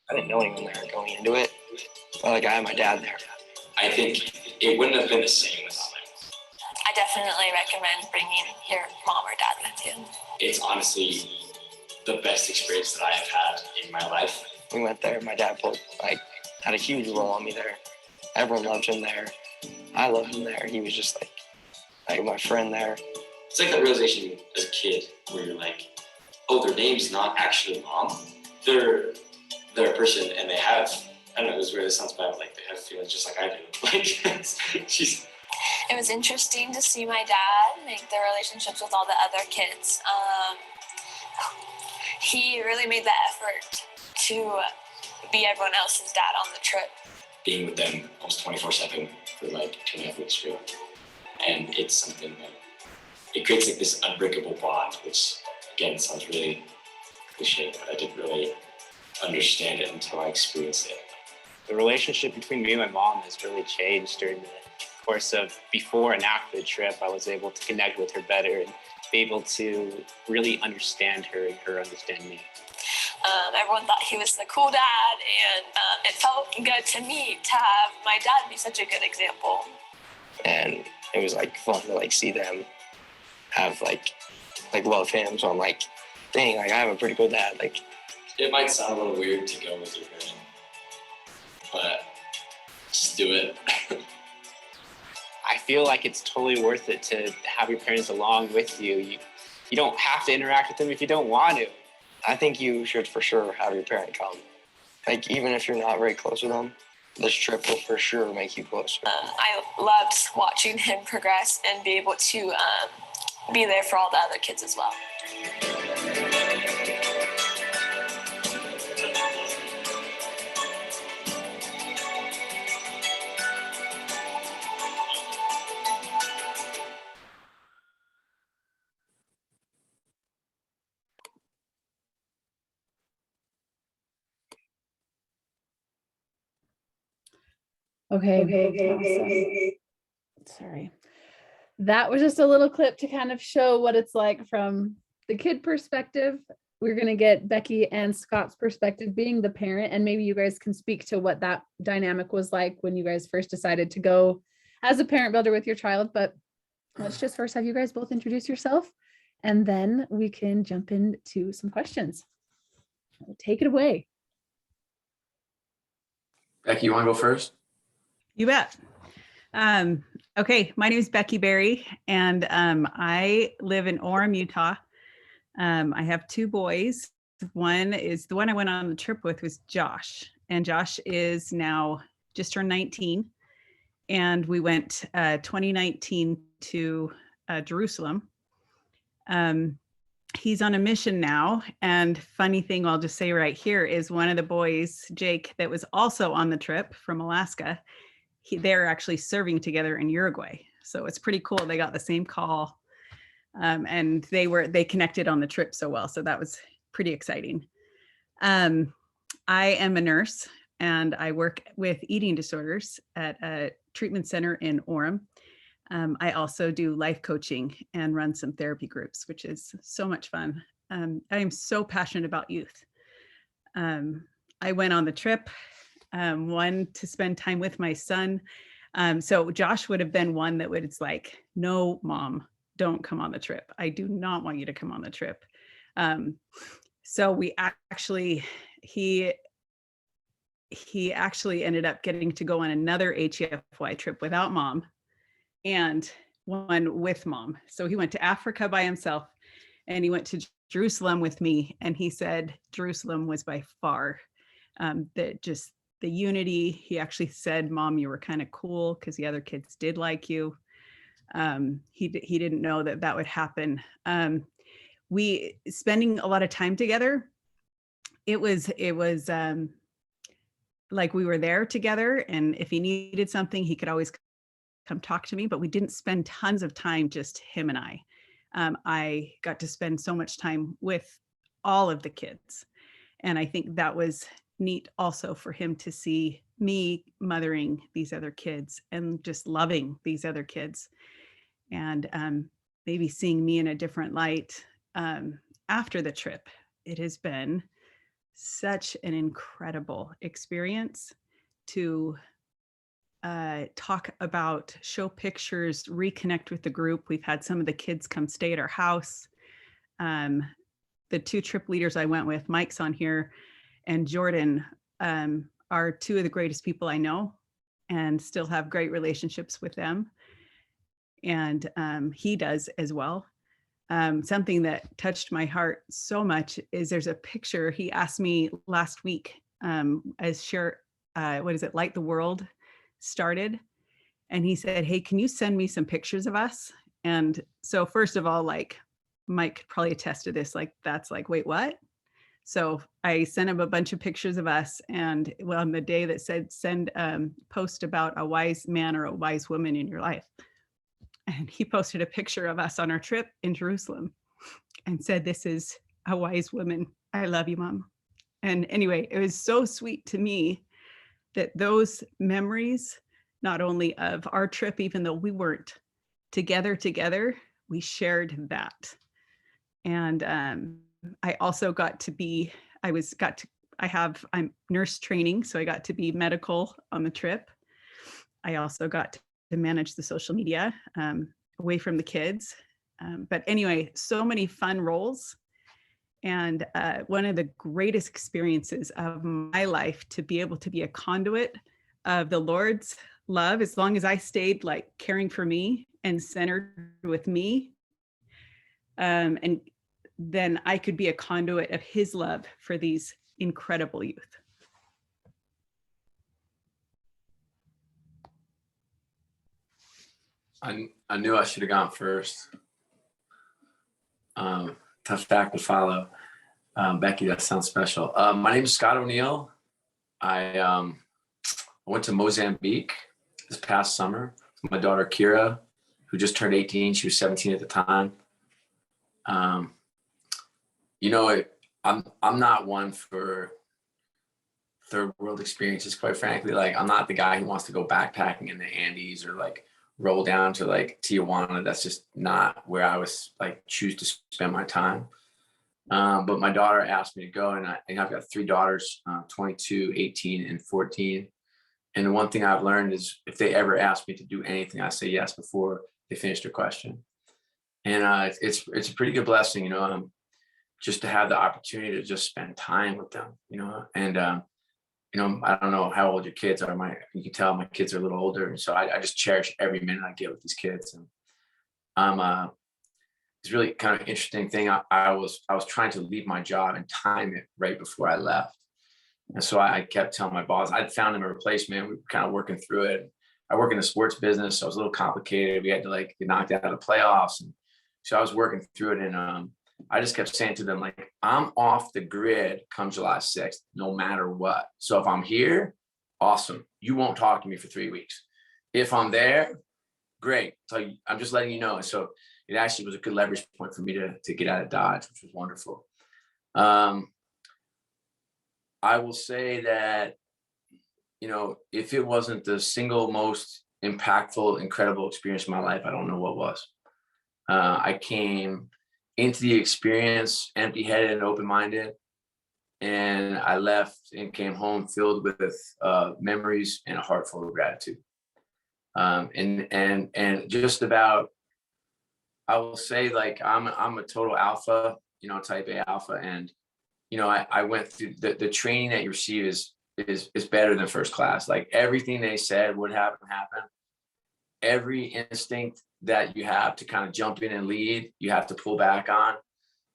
I didn't know anyone there going into it, but like I had my dad there. I think it wouldn't have been the same without him. I definitely recommend bringing your mom or dad with you. It's honestly the best experience that I have had in my life. We went there. My dad had a huge role on me there. Everyone loved him there. I loved him there. He was just like my friend there. It's like that realization as a kid where you're like, oh, their name's not actually mom. They're a person and they have, I don't know, it was weird, it sounds bad, but like they have feelings just like I do. Like, she's. It was interesting to see my dad make the relationships with all the other kids. He really made the effort to be everyone else's dad on the trip. Being with them almost 24/7 for like 2.5 weeks straight. And it's something that, it creates like this unbreakable bond, which again sounds really cliche, but I didn't really understand it until I experienced it. The relationship between me and my mom has really changed during the course of before and after the trip. I was able to connect with her better and be able to really understand her and her understand me. Everyone thought he was the cool dad, and it felt good to me to have my dad be such a good example. And it was like fun to like see them have like love him. So I'm like, dang, like I have a pretty good dad. Like, it might sound a little weird to go with your parent, but just do it. I feel like it's totally worth it to have your parents along with you. You don't have to interact with them if you don't want to. I think you should for sure have your parent come. Like, even if you're not very close with them, this trip will for sure make you closer. I loved watching him progress and be able to be there for all the other kids as well. Okay. Awesome. Sorry. That was just a little clip to kind of show what it's like from the kid perspective. We're going to get Becky and Scott's perspective being the parent, and maybe you guys can speak to what that dynamic was like when you guys first decided to go as a parent builder with your child. But let's just first have you guys both introduce yourself, and then we can jump into some questions. Take it away. Becky, you want to go first? You bet. Okay, my name is Becky Berry, and I live in Orem, Utah. I have two boys. One is the one I went on the trip with was Josh, and Josh is now just turned 19. And we went 2019 to Jerusalem. He's on a mission now, and funny thing I'll just say right here is one of the boys, Jake, that was also on the trip from Alaska. They're actually serving together in Uruguay. So it's pretty cool. They got the same call, and they connected on the trip so well. So that was pretty exciting. I am a nurse, and I work with eating disorders at a treatment center in Orem. I also do life coaching and run some therapy groups, which is so much fun. I am so passionate about youth. I went on the trip, one to spend time with my son. So Josh would have been one that it's like, no, mom, don't come on the trip. I do not want you to come on the trip. So we actually, he actually ended up getting to go on another HEFY trip without mom and one with mom. So he went to Africa by himself, and he went to Jerusalem with me. And he said Jerusalem was by far the unity. He actually said, Mom, you were kind of cool because the other kids did like you. He didn't know that would happen. We spending a lot of time together. It was like we were there together, and if he needed something, he could always come talk to me, but we didn't spend tons of time, just him and I. I got to spend so much time with all of the kids. And I think that was neat also for him to see me mothering these other kids and just loving these other kids, and maybe seeing me in a different light after the trip. It has been such an incredible experience to talk about, show pictures, reconnect with the group. We've had some of the kids come stay at our house. The 2 trip leaders I went with, Mike's on here, and Jordan, are 2 of the greatest people I know, and still have great relationships with them. And he does as well. Something that touched my heart so much is there's a picture he asked me last week as share, Light the World started. And he said, hey, can you send me some pictures of us? And so first of all, like Mike could probably attest to this, like that's like, wait, what? So I sent him a bunch of pictures of us. And well, on the day that said, send post about a wise man or a wise woman in your life. And he posted a picture of us on our trip in Jerusalem and said, this is a wise woman. I love you, Mom. And anyway, it was so sweet to me that those memories, not only of our trip, even though we weren't together, we shared that. And I also got to be, I'm nurse training, so I got to be medical on the trip. I also got to manage the social media away from the kids. But anyway, so many fun roles. And one of the greatest experiences of my life to be able to be a conduit of the Lord's love, as long as I stayed like caring for me and centered with me. And then I could be a conduit of his love for these incredible youth. I knew I should have gone first. Tough act to follow. Becky, that sounds special. My name is Scott O'Neil. I went to Mozambique this past summer with my daughter Kira, who just turned 18. She was 17 at the time. I'm not one for third world experiences, quite frankly. Like, I'm not the guy who wants to go backpacking in the Andes or like roll down to like Tijuana. That's just not where I was like choose to spend my time. But my daughter asked me to go, and I've got 3 daughters, 22, 18, and 14. And the one thing I've learned is if they ever ask me to do anything, I say yes before they finish their question. And it's a pretty good blessing, just to have the opportunity to just spend time with them, and I don't know how old your kids are. You can tell my kids are a little older. And so I just cherish every minute I get with these kids. And it's really kind of an interesting thing. I was trying to leave my job and time it right before I left. And so I kept telling my boss, I'd found him a replacement. We were kind of working through it. I work in the sports business, so it was a little complicated. We had to like get knocked out of the playoffs. And so I was working through it. And I just kept saying to them, like, I'm off the grid come July 6th, no matter what. So if I'm here, awesome. You won't talk to me for 3 weeks. If I'm there, great. So I'm just letting you know. So it actually was a good leverage point for me to get out of Dodge, which was wonderful. I will say that, if it wasn't the single most impactful, incredible experience of my life, I don't know what was. I came into the experience empty-headed and open-minded, and I left and came home filled with memories and a heart full of gratitude. And just about, I will say, like, I'm a total alpha, type A alpha, and I went through the training that you receive is better than first class. Like, everything they said would happen. Every instinct that you have to kind of jump in and lead, you have to pull back on.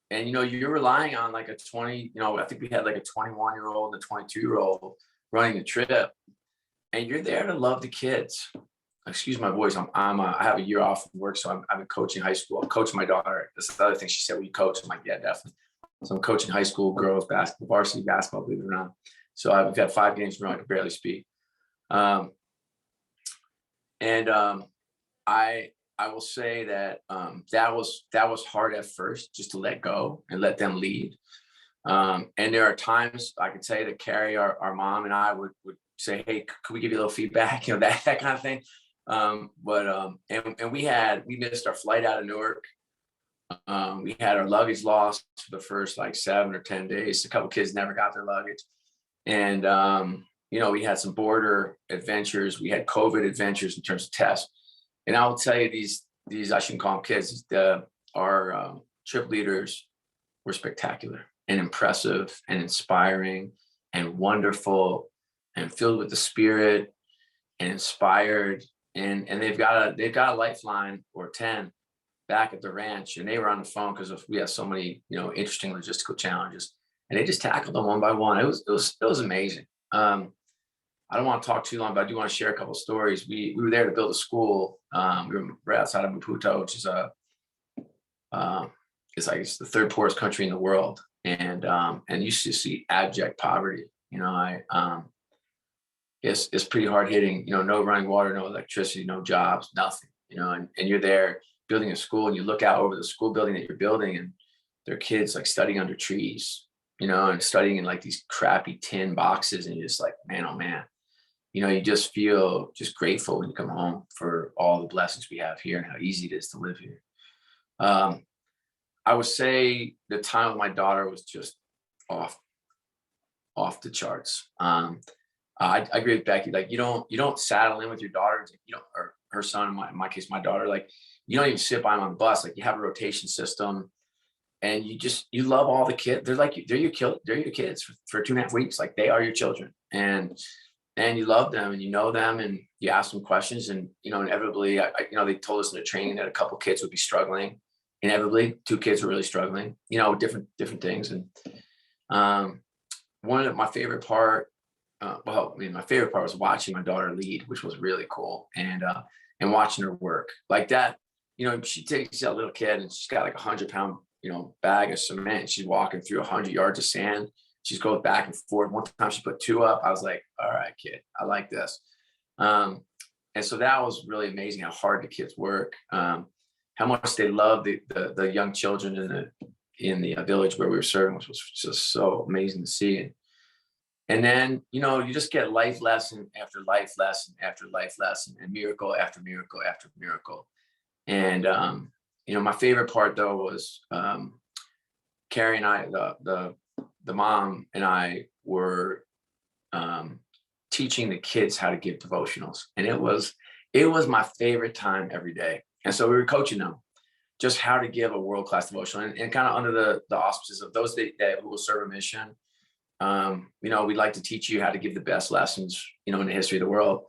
And, you're relying on like a 20, I think we had like a 21-year-old and a 22-year-old running the trip. And you're there to love the kids. Excuse my voice. I have a year off from work, so I've been coaching high school. I'm coaching my daughter. That's the other thing. She said, "Will you coach?" I'm like, "Yeah, definitely." So I'm coaching high school girls basketball, varsity basketball, believe it or not. So I've had 5 games in a row. I can barely speak. I will say that that was hard at first, just to let go and let them lead. And there are times I could say that Carrie, our mom, and I would say, "Hey, could we give you a little feedback?" That kind of thing. And we missed our flight out of Newark. We had our luggage lost for the first like 7 or 10 days. A couple kids never got their luggage. And, we had some border adventures. We had COVID adventures in terms of tests. And I will tell you, these I shouldn't call them kids. Our trip leaders were spectacular and impressive and inspiring and wonderful and filled with the spirit and inspired. And they've got a lifeline or 10 back at the ranch, and they were on the phone because we had so many, interesting logistical challenges, and they just tackled them one by one. It was amazing. I don't want to talk too long, but I do want to share a couple of stories. We were there to build a school. We were right outside of Maputo, which is it's like it's the third poorest country in the world, and you see abject poverty. It's pretty hard hitting. No running water, no electricity, no jobs, nothing. And you're there building a school, and you look out over the school building that you're building, and there are kids like studying under trees, and studying in like these crappy tin boxes, and you're just like, man, oh man. You just feel just grateful when you come home for all the blessings we have here and how easy it is to live here. I would say the time with my daughter was just off the charts. I agree with Becky. Like you don't saddle in with your daughter, or her son. In my case, my daughter. Like you don't even sit by them on the bus. Like you have a rotation system, and you love all the kids. They're your kids for 2.5 weeks. Like they are your children, and you love them, and you know them, and you ask them questions, and inevitably, they told us in the training that a couple kids would be struggling. Inevitably, 2 kids were really struggling. Different things, and one of my favorite part. My favorite part was watching my daughter lead, which was really cool, and watching her work like that. She takes a little kid, and she's got like 100-pound, bag of cement. And she's walking through 100 yards of sand. She's going back and forth. One time she put 2 up. I was like, all right, kid, I like this. And so that was really amazing how hard the kids work, how much they love the young children in the village where we were serving, which was just so amazing to see. And then, you just get life lesson after life lesson after life lesson, and miracle after miracle after miracle. And, my favorite part though was Carrie and I, the mom and I were teaching the kids how to give devotionals. And it was my favorite time every day. And so we were coaching them just how to give a world-class devotional, and kind of under the auspices of those that who will serve a mission. We'd like to teach you how to give the best lessons, in the history of the world.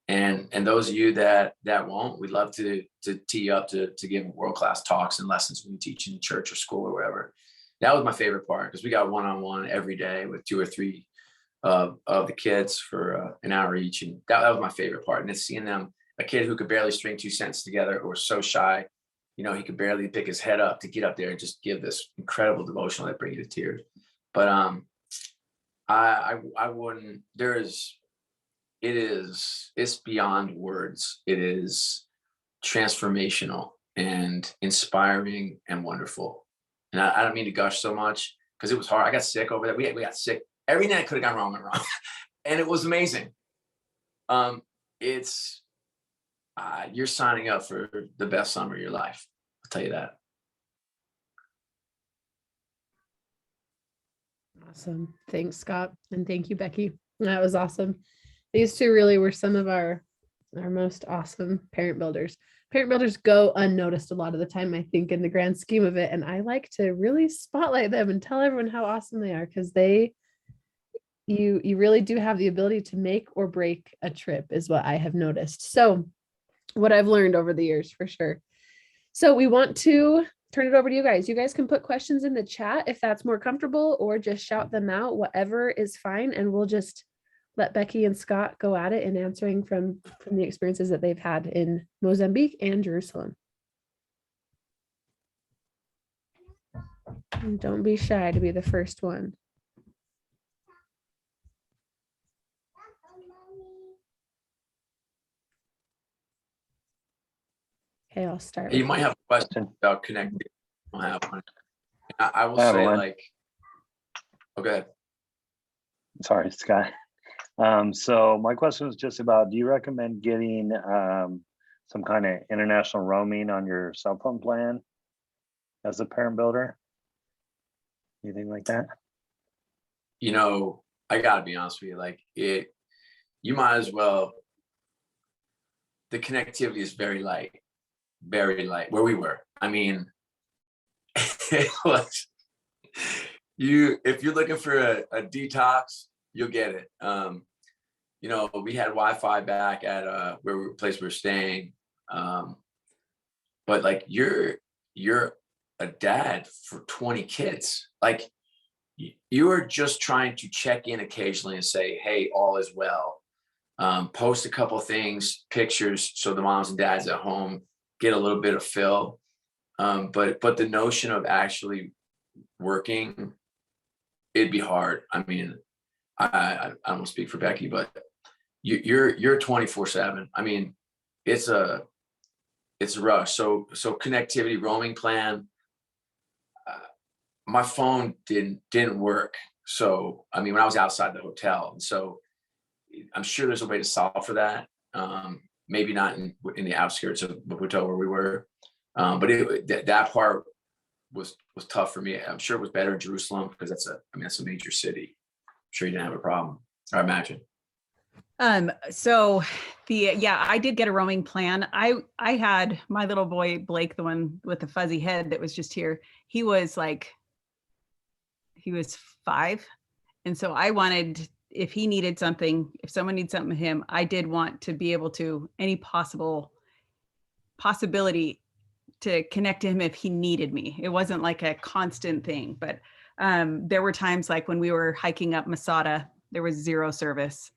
And those of you that won't, we'd love to tee you up to give world-class talks and lessons when you teach in church or school or wherever. That was my favorite part, because we got one-on-one every day with 2 or 3 of the kids for an hour each. And that was my favorite part. And it's seeing them, a kid who could barely string 2 sentences together or was so shy, he could barely pick his head up to get up there and just give this incredible devotional that brings you to tears. But I wouldn't, it's beyond words. It is transformational and inspiring and wonderful. And I don't mean to gush so much, because it was hard. I got sick over there. We got sick. Everything that could have gone wrong went wrong. And it was amazing. You're signing up for the best summer of your life. I'll tell you that. Awesome. Thanks, Scott. And thank you, Becky. That was awesome. These 2 really were some of our most awesome parent builders. Parent builders go unnoticed a lot of the time, I think, in the grand scheme of it. And I like to really spotlight them and tell everyone how awesome they are, because you really do have the ability to make or break a trip, is what I have noticed. So what I've learned over the years, for sure. So we want to turn it over to you guys. You guys can put questions in the chat if that's more comfortable, or just shout them out, whatever is fine. And we'll just let Becky and Scott go at it in answering from the experiences that they've had in Mozambique and Jerusalem. And don't be shy to be the first one. Okay, I'll start. You might have a question about connecting. I have one. I will say, like, okay. Sorry, Scott. So my question was just about, do you recommend getting some kind of international roaming on your cell phone plan? as a parent builder? Anything like that? You know, I gotta be honest with you, like you might as well, the connectivity is very light where we were. I mean, it was, if you're looking for a detox, you'll get it. You know, we had Wi-Fi back at place we were staying. But like you're a dad for 20 kids. Like you are just trying to check in occasionally and say, hey, all is well. Post a couple things, pictures, so the moms and dads at home get a little bit of fill. But the notion of actually working, it'd be hard. I mean, I don't speak for Becky, but you're 24/7. I mean, it's a rush. So connectivity, roaming plan. My phone didn't work. So I mean, when I was outside the hotel, and so I'm sure there's a way to solve for that. Maybe not in the outskirts of the hotel where we were, but that part was tough for me. I'm sure it was better in Jerusalem because that's a major city. I'm sure you didn't have a problem, I imagine. So I did get a roaming plan. I had my little boy, Blake, the one with the fuzzy head that was just here. He was 5. And so I wanted, if he needed something, if someone needs something with him, I did want to be able to, any possibility to connect to him if he needed me. It wasn't like a constant thing, but there were times like when we were hiking up Masada, there was 0 service.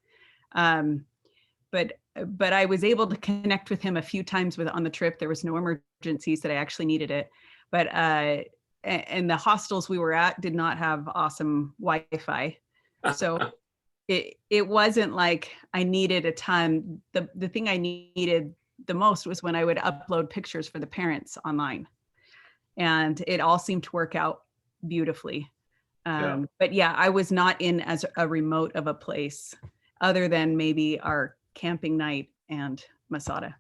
But I was able to connect with him a few times on the trip. There was no emergencies that I actually needed it. But and the hostels we were at did not have awesome Wi-Fi. So it wasn't like I needed a ton. The thing I needed the most was when I would upload pictures for the parents online. And it all seemed to work out beautifully. But yeah, I was not in as a remote of a place other than maybe our camping night and Masada.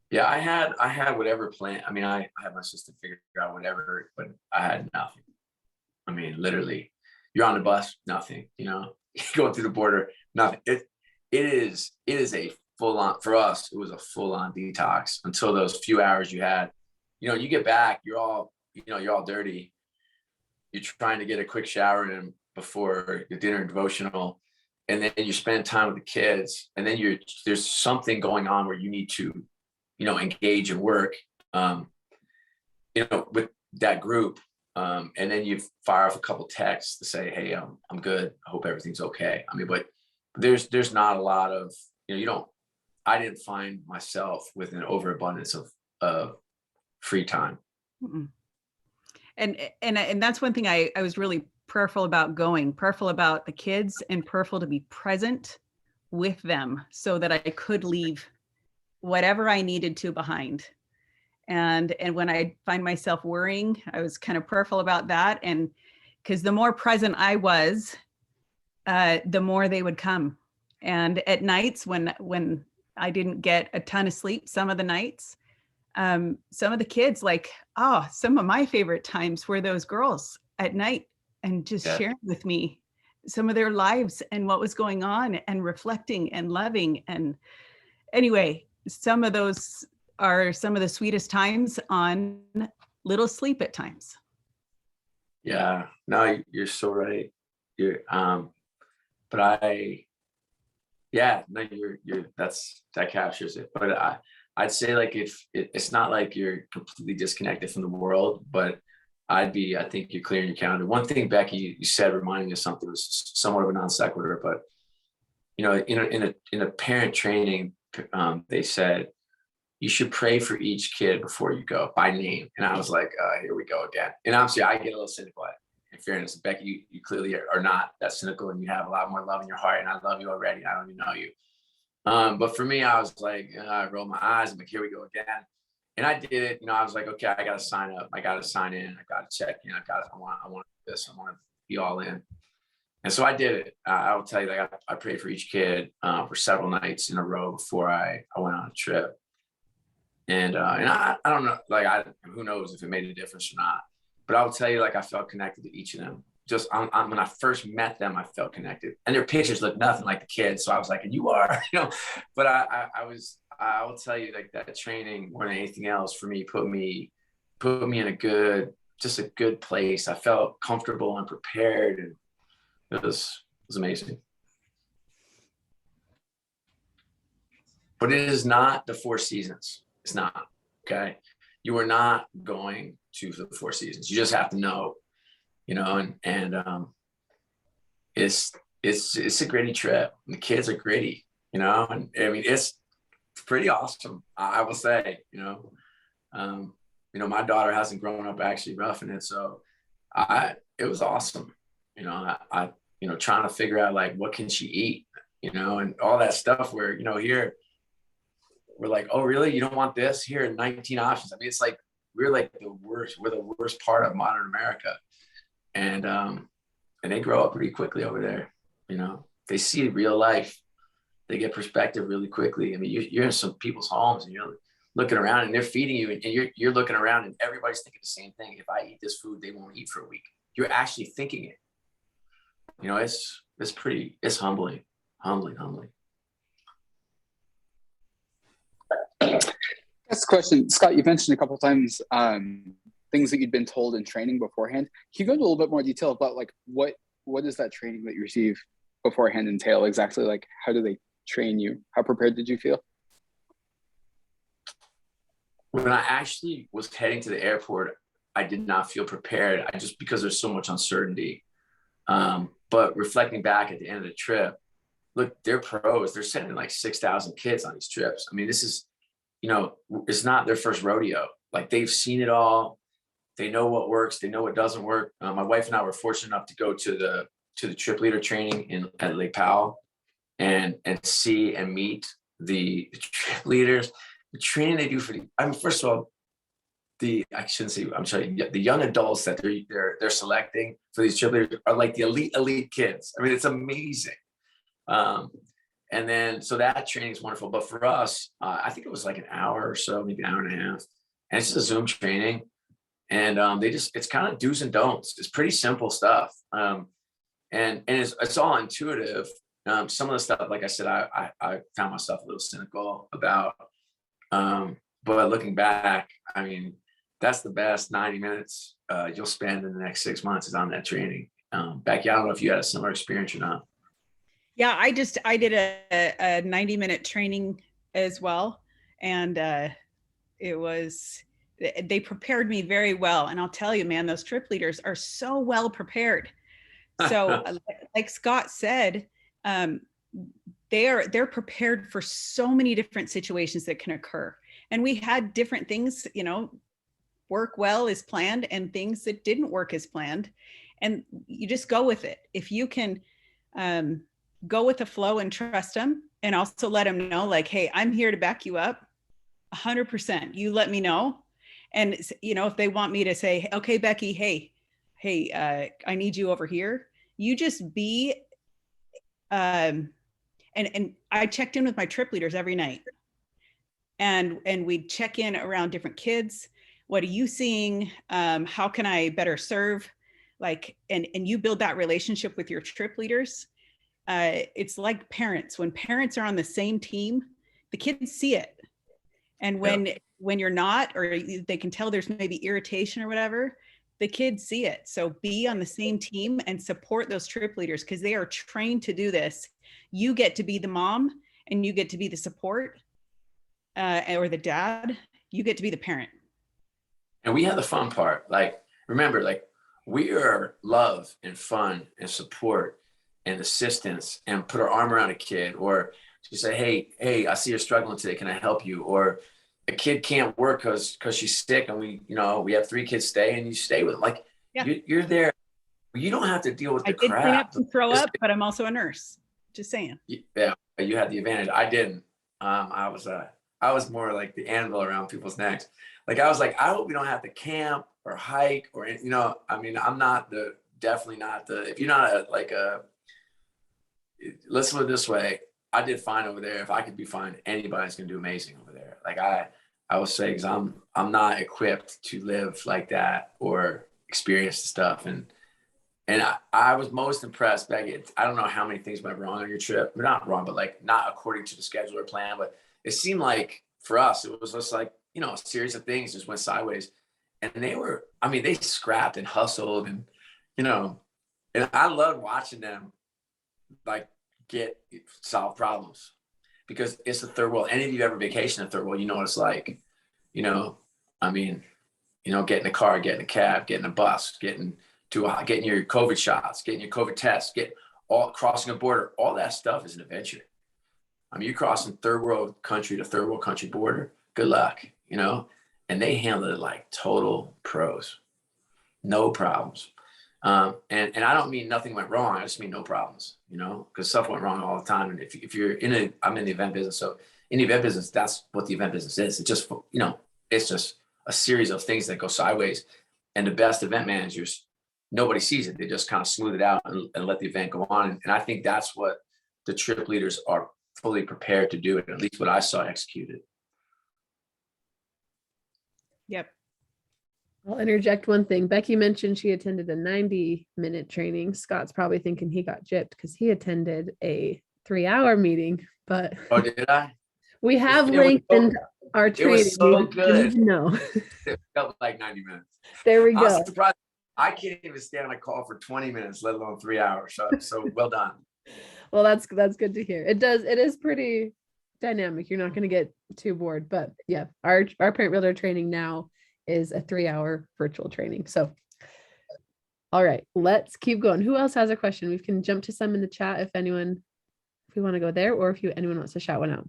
Yeah, I had whatever plan. I mean, I had my system figured out whatever, but I had nothing. I mean, literally, you're on the bus, nothing, you know, going through the border, nothing. It is a full on, for us, it was a full on detox until those few hours you had. You know, you get back, you're all dirty. You're trying to get a quick shower in before your dinner and devotional. And then you spend time with the kids, and then there's something going on where you need to, engage and work, with that group. And then you fire off a couple texts to say, hey, I'm good. I hope everything's okay. I mean, but there's not a lot of, I didn't find myself with an overabundance of free time. Mm-mm. And that's one thing I was really prayerful about prayerful about the kids and prayerful to be present with them so that I could leave whatever I needed to behind. And when I find myself worrying, I was kind of prayerful about that. And because the more present I was, the more they would come. And at nights when I didn't get a ton of sleep, some of the nights, some of the kids some of my favorite times were those girls at night and just sharing with me some of their lives and what was going on and reflecting and loving. And anyway, some of those are some of the sweetest times on little sleep at times. Yeah, no, you're so right. You're, that captures it. But I'd say it's not like you're completely disconnected from the world, but I think you're clearing your calendar. One thing, Becky, you said, reminding me of something, was somewhat of a non sequitur, but in a parent training, they said you should pray for each kid before you go by name. And I was like, here we go again. And obviously I get a little cynical at it. In fairness, Becky, you clearly are not that cynical, and you have a lot more love in your heart, and I love you already. I don't even know you. But for me, I was like, I rolled my eyes. I'm like, here we go again. And I did it. I was like, okay, I got to sign up. I got to sign in. I got to check in. I want this. I want to be all in. And so I did it. I will tell you, I prayed for each kid for several nights in a row before I went on a trip. And I don't know, who knows if it made a difference or not. but I will tell you, like, I felt connected to each of them. Just when I first met them, I felt connected, and their pictures looked nothing like the kids. So I was like, and you are, but I will tell you, like, that training more than anything else for me, put me in a good place. I felt comfortable and prepared, and it was amazing. But it is not the Four Seasons. It's not, okay? You are not going to the Four Seasons. You just have to know, and it's a gritty trip. And the kids are gritty, and I mean, it's pretty awesome. I will say, my daughter hasn't grown up actually roughing it. So it was awesome. I trying to figure out, like, what can she eat, and all that stuff where, here, we're like, oh, really? You don't want this? Here, 19 options. I mean, it's like, we're like the worst. We're the worst part of modern America. And they grow up pretty quickly over there. They see real life. They get perspective really quickly. I mean, you're in some people's homes and you're looking around and they're feeding you, and you're looking around and everybody's thinking the same thing. If I eat this food, they won't eat for a week. You're actually thinking it. It's humbling. That's a question. Scott, you mentioned a couple of times things that you'd been told in training beforehand. Can you go into a little bit more detail about, like, what is that training that you receive beforehand entail exactly? Like, how do they train you? How prepared did you feel? When I actually was heading to the airport, I did not feel prepared. Because there's so much uncertainty. But reflecting back at the end of the trip, look, they're pros. They're sending like 6,000 kids on these trips. I mean, this is, it's not their first rodeo. Like, they've seen it all. They know what works. They know what doesn't work. My wife and I were fortunate enough to go to the trip leader training at Lake Powell and see and meet the trip leaders. The training they do first of all, the young adults that they're selecting for these trip leaders are like the elite kids. I mean, it's amazing. And then, so that training is wonderful. But for us, I think it was like an hour or so, maybe an hour and a half. And it's just a Zoom training. And it's kind of do's and don'ts. It's pretty simple stuff. And it's all intuitive. Some of the stuff, like I said, I found myself a little cynical about. But looking back, I mean, that's the best 90 minutes you'll spend in the next 6 months is on that training. Becky, I don't know if you had a similar experience or not. Yeah, I did a 90-minute training as well. And they prepared me very well. And I'll tell you, man, those trip leaders are so well prepared. So like Scott said, they're prepared for so many different situations that can occur. And we had different things, work well as planned and things that didn't work as planned. And you just go with it. If you can go with the flow and trust them, and also let them know, like, hey, I'm here to back you up 100%. You let me know. And, if they want me to say, okay, Becky, hey, I need you over here. You just be, and I checked in with my trip leaders every night. And we'd check in around different kids. What are you seeing? How can I better serve? Like, and you build that relationship with your trip leaders. It's like parents. When parents are on the same team, the kids see it. And when you're not, or they can tell there's maybe irritation or whatever, the kids see it. So be on the same team and support those trip leaders because they are trained to do this. You get to be the mom and you get to be the support or the dad. You get to be the parent. And we have the fun part. Like, remember, like, we are love and fun and support and assistance and put our arm around a kid, or to say, hey, I see you're struggling today. Can I help you? Or a kid can't work because she's sick and we have 3 kids stay and you stay with them. Like, you're there. You don't have to deal with the crap. I did clean up and throw up, but I'm also a nurse. Just saying. Yeah, you had the advantage. I didn't. I was more like the anvil around people's necks. Like, I was like, I hope we don't have to camp or hike or, I mean, I'm not definitely not if you're not let's put it this way. I did fine over there. If I could be fine, anybody's going to do amazing over there. Like, I will say, because I'm not equipped to live like that or experience the stuff. And I was most impressed, Becky. I don't know how many things went wrong on your trip. We're not wrong, but like not according to the schedule or plan. But it seemed like for us, it was just like, you know, a series of things just went sideways. And they scrapped and hustled and, you know, and I loved watching them like solve problems because it's the third world. Any of you ever vacation in the third world, you know what it's like, you know, I mean, you know, getting a car, getting a cab, getting a bus, getting your COVID shots, getting your COVID tests, crossing a border, all that stuff is an adventure. I mean, you're crossing third world country to third world country border. Good luck, you know, and they handled it like total pros, no problems. And I don't mean nothing went wrong. I just mean no problems, you know, because stuff went wrong all the time. And if you're I'm in the event business. So in the event business, that's what the event business is. It's just, you know, it's just a series of things that go sideways. And the best event managers, nobody sees it. They just kind of smooth it out and let the event go on. And I think that's what the trip leaders are fully prepared to do, at least what I saw executed. Yep. I'll interject one thing. Becky mentioned she attended a 90-minute training. Scott's probably thinking he got gypped because he attended a 3-hour meeting, but Oh, did I? we have lengthened our training. It was so good. No. It felt like 90 minutes. There we I go. was surprised. I can't even stand on a call for 20 minutes, let alone 3 hours. So well done. Well, that's good to hear. It is pretty dynamic. You're not going to get too bored, but yeah, our parent builder training now is a 3-hour virtual training. So, all right, let's keep going. Who else has a question? We can jump to some in the chat if we want to go there, or if anyone wants to shout one out.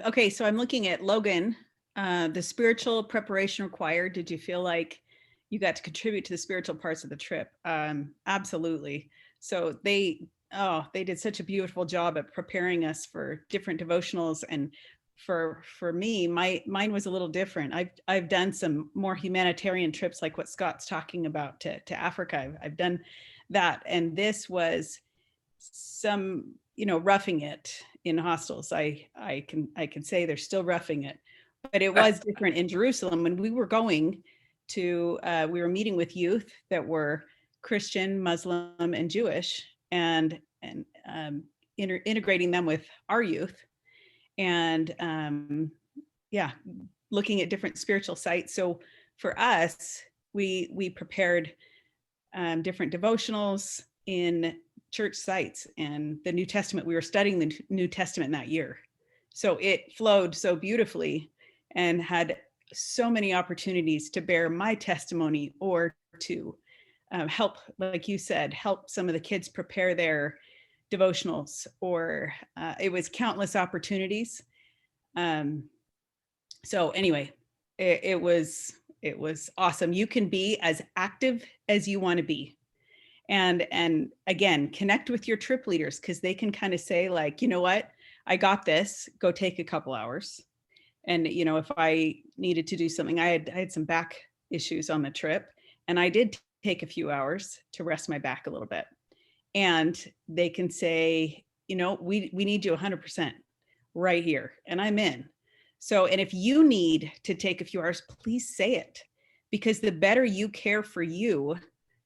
Okay, so I'm looking at Logan, the spiritual preparation required. Did you feel like you got to contribute to the spiritual parts of the trip? Absolutely. So they did such a beautiful job at preparing us for different devotionals. And for me, mine was a little different. I've done some more humanitarian trips, like what Scott's talking about, to Africa. I've done that. And this was some, you know, roughing it in hostels. I can say they're still roughing it, but it was different in Jerusalem. When we were going to, we were meeting with youth that were Christian, Muslim, and Jewish, and integrating them with our youth, and looking at different spiritual sites. So for us, we prepared different devotionals in church sites and the New Testament. We were studying the New Testament that year, so it flowed so beautifully and had so many opportunities to bear my testimony, or to help, like you said, help some of the kids prepare their devotionals, or it was countless opportunities. So anyway, it was awesome. You can be as active as you want to be. And again, connect with your trip leaders, because they can kind of say, like, you know what, I got this, go take a couple hours. And, you know, if I needed to do something, I had some back issues on the trip, and I did take a few hours to rest my back a little bit. And they can say, you know, we need you 100% right here, and I'm in. So, and if you need to take a few hours, please say it, because the better you care for you,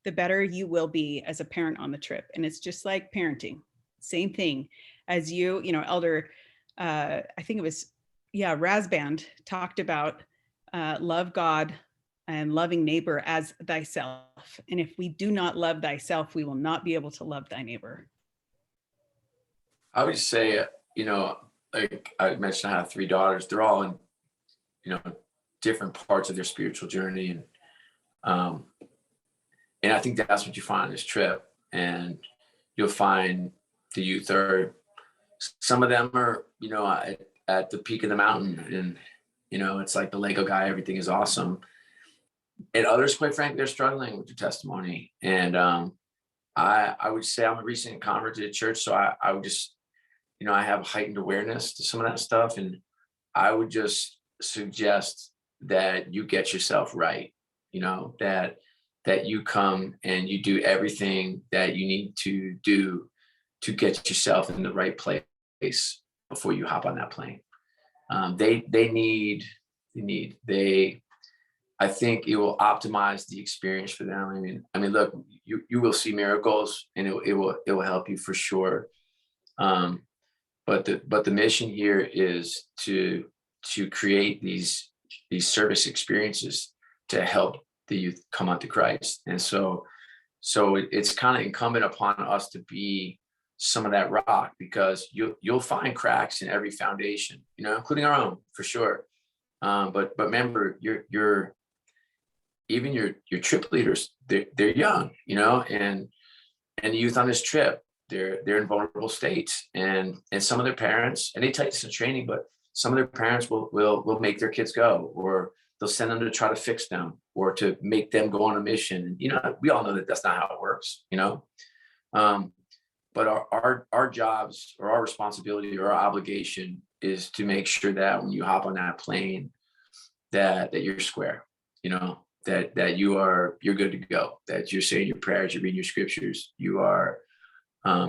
the better you will be as a parent on the trip. And it's just like parenting, same thing as you know, Elder, I think it was, Razband talked about love God and loving neighbor as thyself. And if we do not love thyself, we will not be able to love thy neighbor. I would say, you know, like I mentioned, I have 3 daughters. They're all in, you know, different parts of their spiritual journey. And I think that's what you find on this trip. And you'll find the youth are, some of them are, you know, at the peak of the mountain, and, you know, it's like the Lego guy, everything is awesome. And others, quite frankly, they're struggling with their testimony. And I would say I'm a recent convert to the church. So I would just, you know, I have heightened awareness to some of that stuff. And I would just suggest that you get yourself right, you know, that you come and you do everything that you need to do to get yourself in the right place before you hop on that plane. They need I think it will optimize the experience for them. I mean, look, you will see miracles, and it will help you for sure. But the mission here is to create these service experiences to help the youth come unto Christ. And so it's kind of incumbent upon us to be some of that rock, because you'll find cracks in every foundation, including our own, for sure. But remember, even your trip leaders, they're young, and the youth on this trip, they're in vulnerable states, and some of their parents, and they tell you this in training, but some of their parents will make their kids go, or they'll send them to try to fix them, or to make them go on a mission. And, we all know that that's not how it works, but our jobs, or our responsibility, or our obligation is to make sure that when you hop on that plane, that you're square, that you're good to go, that you're saying your prayers, you're reading your scriptures, you are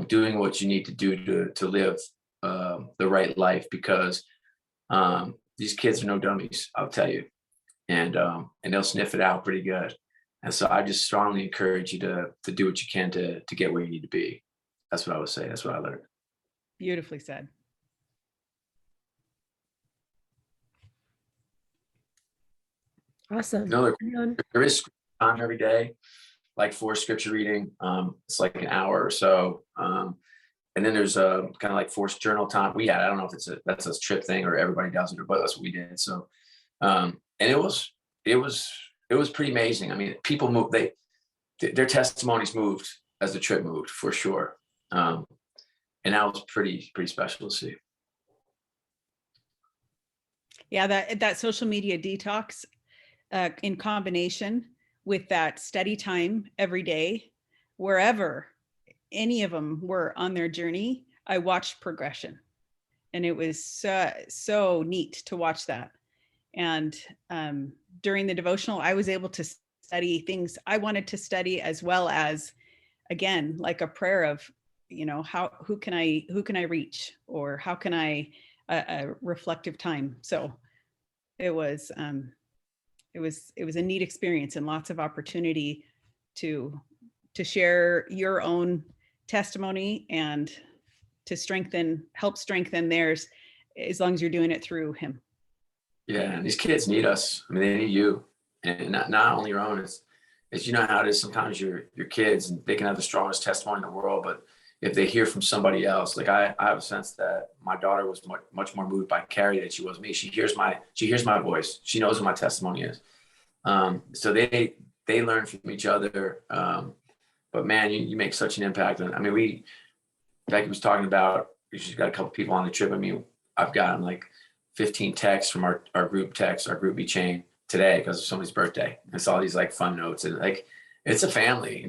doing what you need to do to live the right life, because these kids are no dummies, I'll tell you, and they'll sniff it out pretty good. And so I just strongly encourage you to do what you can to get where you need to be. That's what I would say. That's what I learned. Beautifully said. Awesome. There is time every day, like for scripture reading. It's like an hour or so. And then there's a kind of like forced journal time. I don't know if that's a trip thing or everybody does it, but that's what we did. So, and it was pretty amazing. I mean, people moved, their testimonies moved as the trip moved, for sure. And that was pretty special to see. Yeah, that social media detox, in combination with that study time every day, wherever any of them were on their journey, I watched progression, and it was so neat to watch that. And during the devotional, I was able to study things I wanted to study, as well as, again, like a prayer of, who can I reach, or how can I a reflective time. So it was a neat experience, and lots of opportunity to share your own testimony and to help strengthen theirs, as long as you're doing it through him. Yeah, and these kids need us. I mean, they need you, and not only your own. It's how it is. Sometimes your kids, and they can have the strongest testimony in the world, but if they hear from somebody else, like I have a sense that my daughter was much more moved by Carrie than she was me. She hears my voice. She knows what my testimony is. So they learn from each other. But man, you make such an impact. And I mean, Becky was talking about, she's got a couple people on the trip. I mean, I've gotten like 15 texts from our group text, our group chain today, because of somebody's birthday. And it's all these like fun notes, and like, it's a family. You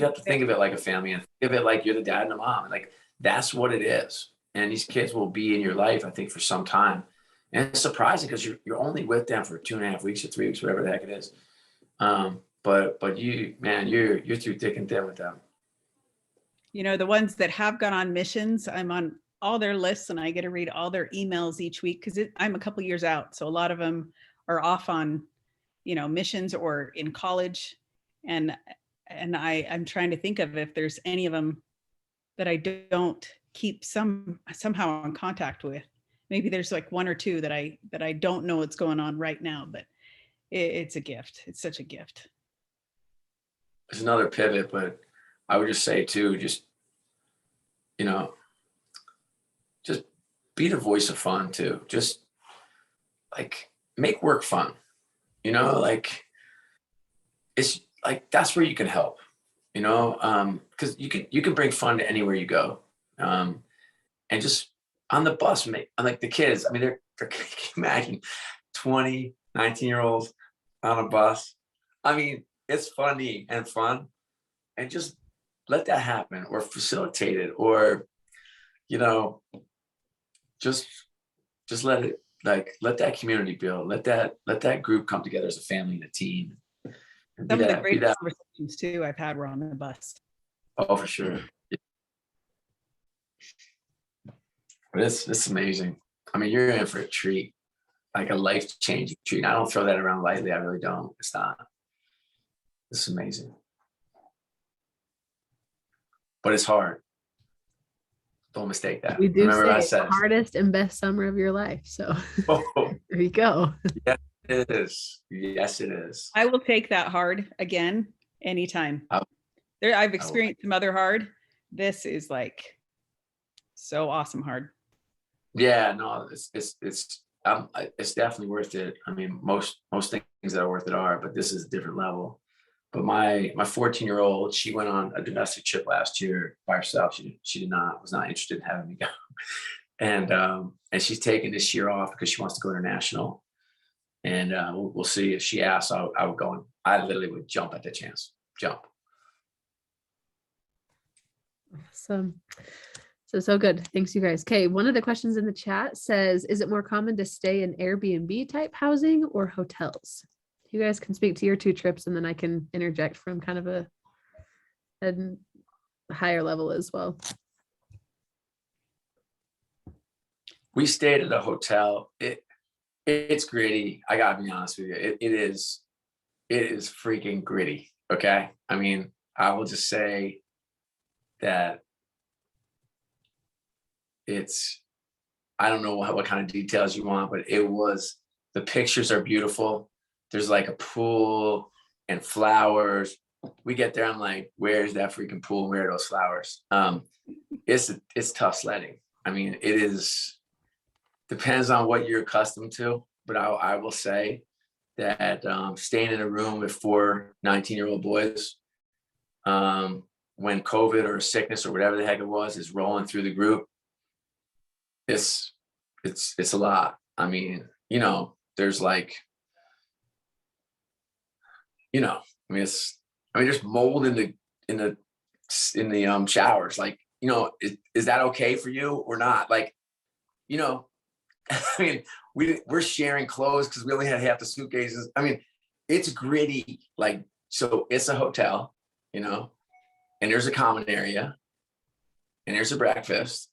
have to think of it like a family, and think of it like you're the dad and the mom. Like, that's what it is. And these kids will be in your life, I think, for some time. And it's surprising, because you're only with them for 2.5 weeks or 3 weeks, whatever the heck it is. But you're through thick and thin with them. The ones that have gone on missions, I'm on all their lists, and I get to read all their emails each week, because I'm a couple years out. So a lot of them are off on, missions or in college. And I'm trying to think of if there's any of them that I don't keep somehow in contact with. Maybe there's like one or two that I don't know what's going on right now, but it's a gift. It's such a gift. It's another pivot, but I would just say too, just be the voice of fun too. Just like make work fun, like it's like, that's where you can help, because you can bring fun to anywhere you go. And just on the bus, like the kids, I mean, they're can you imagine 20, 19-year-olds on a bus? I mean, it's funny and fun, and just let that happen, or facilitate it, or, just let it, like, let that community build, let that group come together as a family and a team. Some of the great conversations too I've had were on the bus. Oh, for sure. But it's amazing. I mean, you're in for a treat. like a life-changing treat. I don't throw that around lightly. I really don't. It's not. It's amazing. But it's hard. Don't mistake that. We do Remember what I say said. hardest and best summer of your life. So Oh, there you go. yes, it is. Yes, it is. I will take that hard again anytime. I- I've experienced some other hard. This is like so awesome hard. Yeah, no, it's definitely worth it. I mean, most things that are worth it are, but this is a different level. But my 14-year-old, she went on a domestic trip last year by herself. She was not interested in having me go, and she's taking this year off because she wants to go international. And we'll see if she asks. I would go, and I literally would jump at the chance. Jump. So good. Thanks, you guys. Okay, one of the questions in the chat says, is it more common to stay in Airbnb type housing or hotels? You guys can speak to your 2 trips, and then I can interject from kind of a higher level as well. We stayed at a hotel. It's gritty. I gotta be honest with you. It is freaking gritty. Okay. I mean, I will just say that I don't know what kind of details you want, but the pictures are beautiful. There's like a pool and flowers. We get there, I'm like, where's that freaking pool? Where are those flowers? It's tough sledding. I mean, depends on what you're accustomed to, but I will say that staying in a room with 4 19-year-old boys, when COVID or sickness or whatever the heck it was is rolling through the group, it's a lot. I mean, there's like, there's mold in the showers. Like, is that okay for you or not? Like, I mean, we're sharing clothes because we only had half the suitcases. I mean, it's gritty. Like, so it's a hotel, and there's a common area and there's a breakfast,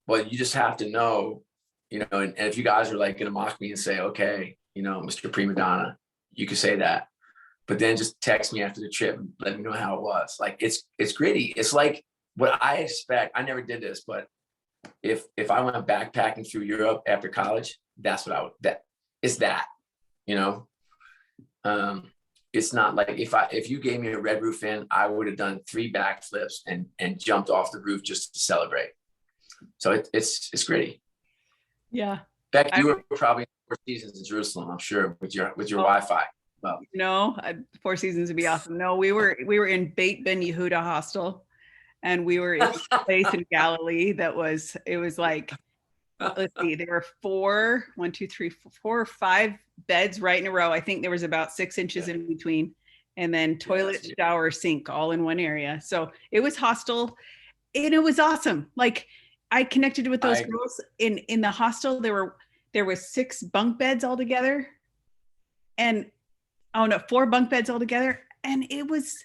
but you just have to know, and if you guys are like going to mock me and say, okay, Mr. Prima Donna, you can say that, but then just text me after the trip and let me know how it was. Like, it's gritty. It's like what I expect. I never did this, but if I went backpacking through Europe after college, that's what it's that, it's not like if you gave me a Red Roof Inn, I would have done 3 backflips and jumped off the roof just to celebrate. So it's gritty. Yeah. Beck, you were probably 4 seasons in Jerusalem, I'm sure, with your Wi-Fi. Well, no, 4 seasons would be awesome. No, we were in Beit Ben Yehuda hostel, and we were in a place in Galilee it was like, let's see, there were 4 or 5 beds right in a row. I think there was about 6 inches in between, and then toilet, shower, sink all in one area. So it was hostel, and it was awesome. Like, I connected with those girls in the hostel. There was 6 bunk beds altogether, and 4 bunk beds altogether. And it was,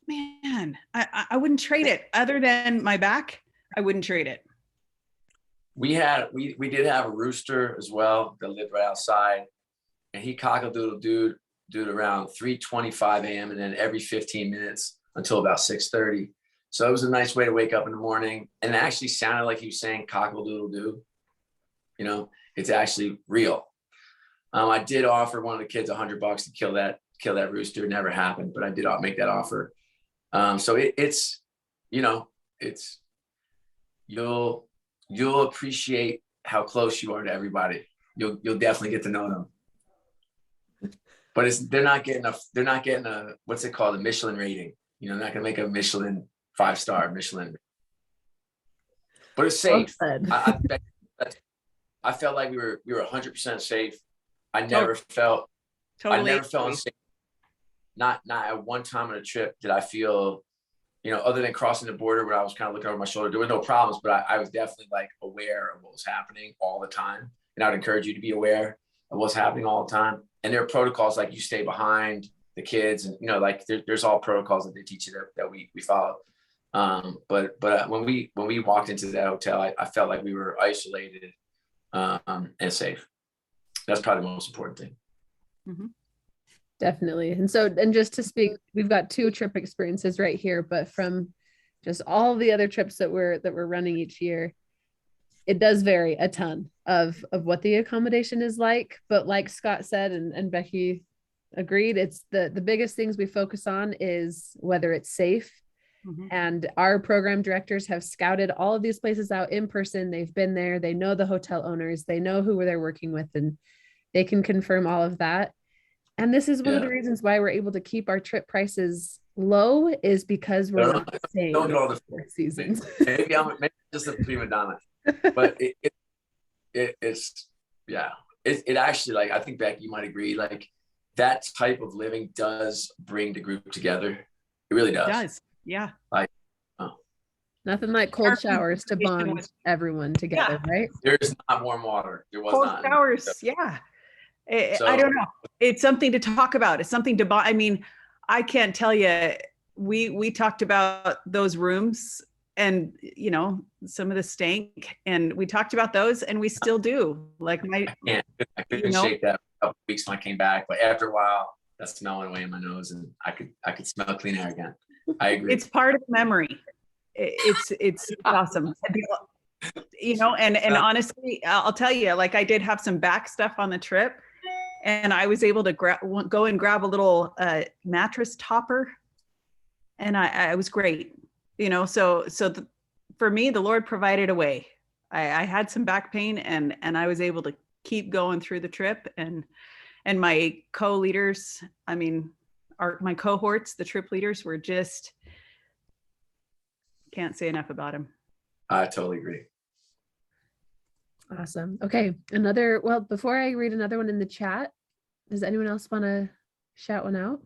man, I wouldn't trade it. Other than my back, I wouldn't trade it. We did have a rooster as well that lived right outside, and he cock-a-doodle-dooed around 3:25 a.m. and then every 15 minutes until about 6:30. So it was a nice way to wake up in the morning, and it actually sounded like he was saying cock-a-doodle-doo. It's actually real. I did offer one of the kids $100 to kill that rooster. It never happened, but I did make that offer. So it's you'll appreciate how close you are to everybody. You'll definitely get to know them. But they're not getting a what's it called, a Michelin rating. They're not gonna make a Michelin 5-star Michelin. But it's safe. I felt like we were 100% safe. I never felt unsafe. Not at one time on a trip did I feel, other than crossing the border where I was kind of looking over my shoulder, there were no problems, but I was definitely like aware of what was happening all the time. And I would encourage you to be aware of what's happening all the time. And there are protocols like you stay behind the kids, and like there's all protocols that they teach you that we follow. But when we walked into that hotel, I felt like we were isolated and safe. That's probably the most important thing. Mhm. Definitely. And so, and just to speak, we've got 2 trip experiences right here, but from just all the other trips that we're running each year, it does vary a ton of what the accommodation is like. But like Scott said, and Becky agreed, it's the biggest things we focus on is whether it's safe. Mhm. And our program directors have scouted all of these places out in person. They've been there, they know the hotel owners, they know who they're working with, and they can confirm all of that. And this is one of the reasons why we're able to keep our trip prices low, is because we're not staying Don't get all the 4 seasons. maybe I'm just a prima donna, but it's yeah. It actually, like, I think Becky, you might agree, like that type of living does bring the group together. It really does. It does. Yeah. Like, Nothing like cold Our showers to conversation bond was- everyone together, right? there's not warm water. There was Cold not. showers. Yeah. I So- don't know. It's something to talk about. It's something to buy. I mean, I can't tell you. We talked about those rooms and, you know, some of the stank, and we talked about those, and we still do. Like I couldn't shake that for a couple weeks when I came back, but after a while, that smell went away in my nose, and I could smell clean air again. I agree. it's part of the memory. It's awesome. You know, and honestly, I'll tell you, like I did have some back stuff on the trip, and I was able to go and grab a little mattress topper, and I was great. You know, so for me, the Lord provided a way. I had some back pain, and I was able to keep going through the trip, and my co-leaders, I mean, my cohorts, the trip leaders, were just, can't say enough about them. I totally agree. Awesome. Okay. Well, before I read another one in the chat, does anyone else want to shout one out?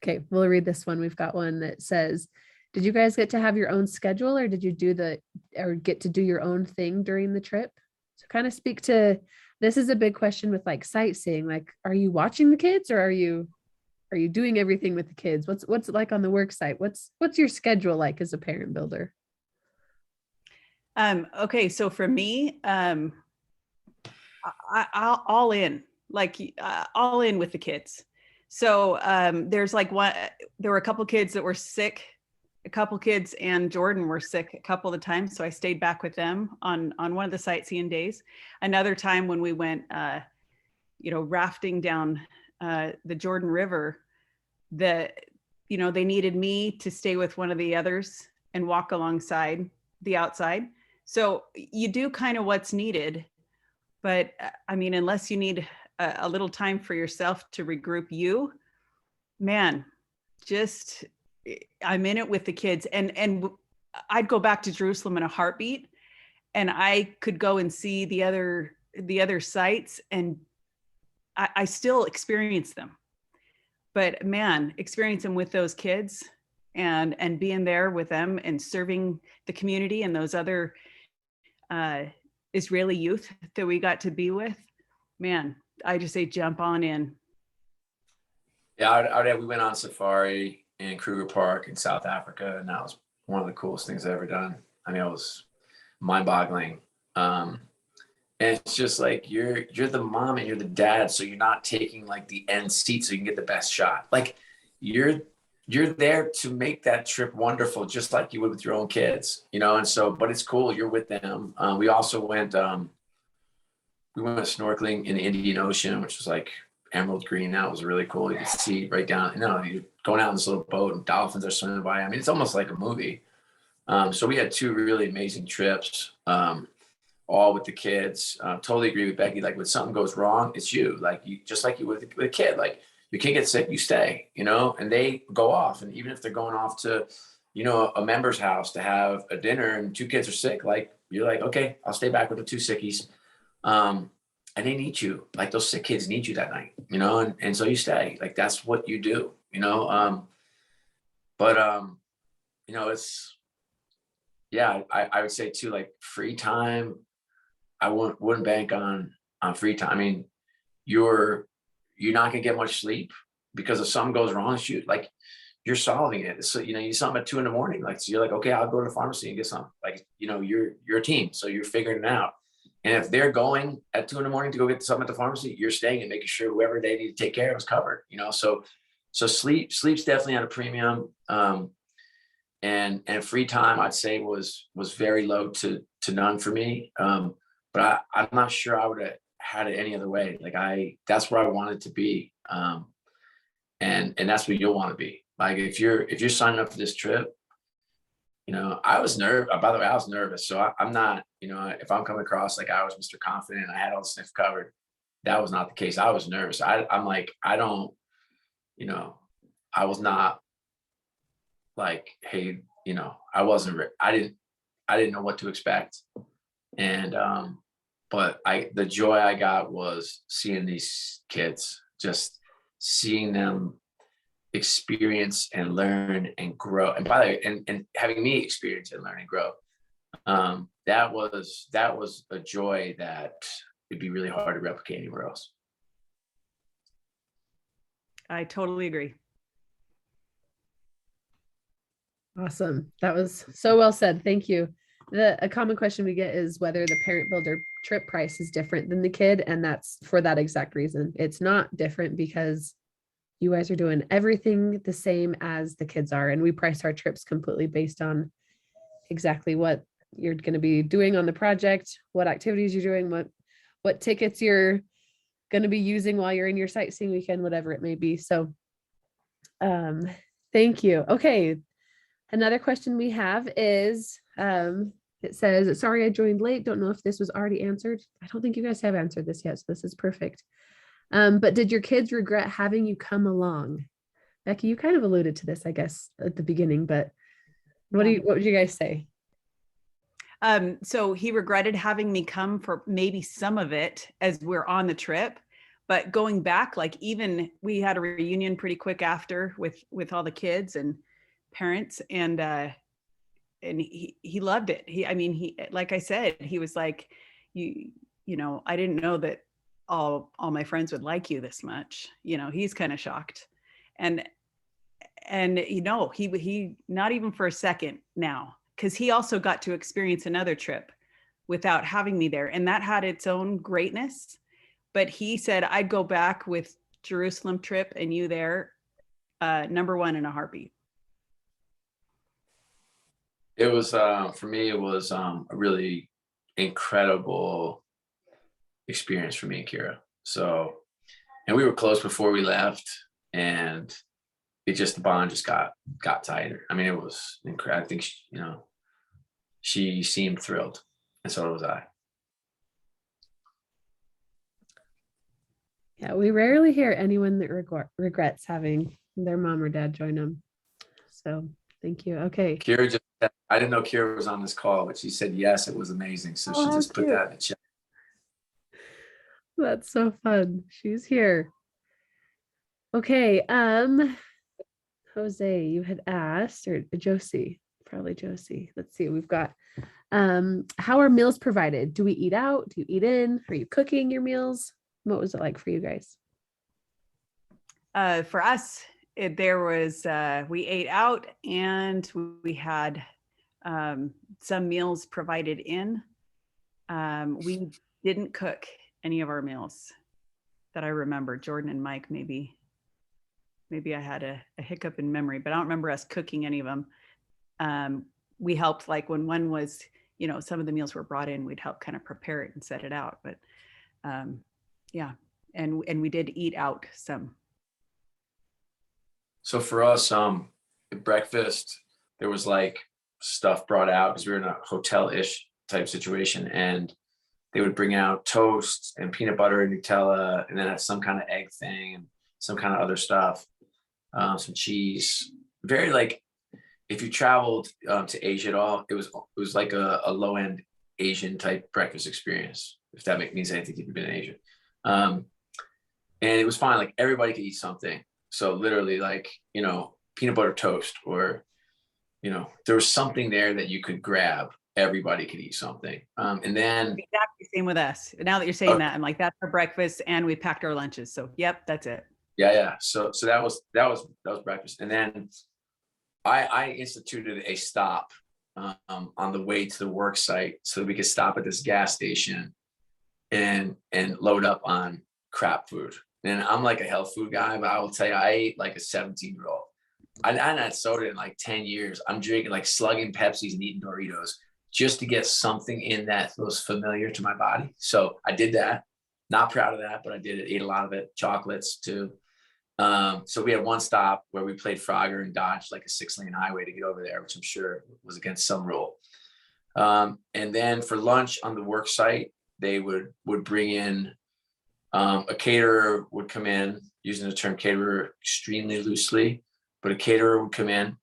Okay, we'll read this one. We've got one that says, did you guys get to have your own schedule, or did you get to do your own thing during the trip? So kind of speak to, this is a big question with like sightseeing. Like, are you watching the kids, or are you doing everything with the kids? What's it like on the work site? What's your schedule like as a parent builder? Okay, so for me, I'll all in, like all in with the kids. So there were a couple kids that were sick, a couple kids and Jordan were sick a couple of times. So I stayed back with them on one of the sightseeing days. Another time when we went, rafting down the Jordan River, they needed me to stay with one of the others and walk alongside the outside. So you do kind of what's needed, but I mean, unless you need a little time for yourself to regroup, man, just I'm in it with the kids, and I'd go back to Jerusalem in a heartbeat, and I could go and see the other sites, and I still experience them. But man, experience them with those kids and being there with them and serving the community and those other Israeli youth that we got to be with, man, I just say jump on in. Yeah, we went on safari in Kruger Park in South Africa, and that was one of the coolest things I've ever done. I mean, it was mind-boggling. And it's just like you're the mom and you're the dad, so you're not taking like the end seat so you can get the best shot. Like you're there to make that trip wonderful, just like you would with your own kids, you know. And so, but it's cool. You're with them. We also went. We went snorkeling in the Indian Ocean, which was like emerald green. That was really cool. You could see right down. You're going out in this little boat, and dolphins are swimming by. I mean, it's almost like a movie. So we had 2 really amazing trips, all with the kids. Totally agree with Becky. Like when something goes wrong, it's you. Like you, just like you with a kid. Like your kid gets sick, you stay. And they go off. And even if they're going off to, a member's house to have a dinner, and 2 kids are sick, like you're like, okay, I'll stay back with the 2 sickies. And they need you. Like those sick kids need you that night. And so you stay. Like that's what you do. It's. Yeah, I would say too, like free time, I wouldn't bank on free time. I mean, you're not gonna get much sleep because if something goes wrong, you're solving it. So you need something at 2 a.m. Like so you're like, okay, I'll go to the pharmacy and get something. Like you're a team, so you're figuring it out. And if they're going at 2 a.m. to go get something at the pharmacy, you're staying and making sure whoever they need to take care of is covered, you know? So sleep's definitely at a premium. And free time, I'd say was very low to none for me. But I'm not sure I would have had it any other way. Like that's where I wanted to be. And that's where you'll want to be. Like if you're signing up for this trip, you know, I was nervous. By the way, I was nervous. So I'm not, you know, if I'm coming across like I was Mr. Confident and I had all the stuff covered, that was not the case. I was nervous. I'm like, I don't, you know, I was not like, hey, you know, I didn't know what to expect. And, but the joy I got was seeing these kids, just seeing them experience and learn and grow. And by the way, and having me experience and learn and grow. That was a joy that it'd be really hard to replicate anywhere else. I totally agree. Awesome. That was so well said. Thank you. A common question we get is whether the parent builder trip price is different than the kid. And that's for that exact reason. It's not different because you guys are doing everything the same as the kids are. And we price our trips completely based on exactly what you're going to be doing on the project, what activities you're doing, what tickets you're going to be using while you're in your sightseeing weekend, whatever it may be. So thank you. Okay. Another question we have is, it says, sorry, I joined late. Don't know if this was already answered. I don't think you guys have answered this yet. So this is perfect. But did your kids regret having you come along? Becky, you kind of alluded to this, I guess, at the beginning, but what would you guys say? So he regretted having me come for maybe some of it as we're on the trip, but going back, like even we had a reunion pretty quick after with all the kids and parents, and he loved it. He like I said, he was like, you know, I didn't know that all my friends would like you this much. You know, he's kind of shocked. And you know, he not even for a second now, because he also got to experience another trip without having me there. And that had its own greatness. But he said, I'd go back with Jerusalem trip and you there, number one in a heartbeat. It was, for me, it was a really incredible experience for me and Kira. So, and we were close before we left, and the bond just got tighter. I mean, it was incredible. I think, you know, she seemed thrilled, and so was I. Yeah, we rarely hear anyone that regrets having their mom or dad join them. So thank you. Okay. Kira I didn't know Kira was on this call, but she said, yes, it was amazing. So she just put that in the chat. That's so fun. She's here. Okay. Jose, you had asked, or Josie, probably Josie. Let's see. We've got, how are meals provided? Do we eat out? Do you eat in? Are you cooking your meals? What was it like for you guys? For us, there was, we ate out and we had some meals provided in. We didn't cook any of our meals that I remember. Jordan and Mike, maybe I had a hiccup in memory, but I don't remember us cooking any of them. We helped, like when one was, you know, some of the meals were brought in, we'd help kind of prepare it and set it out. But yeah, and we did eat out some. So for us, at breakfast, there was like stuff brought out because we were in a hotel-ish type situation, and they would bring out toast and peanut butter and Nutella, and then have some kind of egg thing and some kind of other stuff, some cheese. Very like, if you traveled to Asia at all, it was like a low-end Asian type breakfast experience, if that means anything if you've been in Asia. And it was fine. Like everybody could eat something. So literally, like, you know, peanut butter toast, or, you know, there was something there that you could grab. Everybody could eat something. And then exactly same with us. Now that you're saying that, I'm like, that's our breakfast, and we packed our lunches. So yep, that's it. Yeah. So that was breakfast. And then I instituted a stop on the way to the work site so that we could stop at this gas station and load up on crap food. And I'm like a health food guy, but I will tell you, I ate like a 17-year-old. I hadn't had soda in like 10 years. I'm drinking, like, slugging Pepsis and eating Doritos just to get something in that was familiar to my body. So I did that. Not proud of that, but I did it. Ate a lot of it. Chocolates too. So we had one stop where we played Frogger and dodged like a 6-lane highway to get over there, which I'm sure was against some rule. And then for lunch on the work site, they would bring in, a caterer would come in, using the term caterer extremely loosely, but a caterer would come in,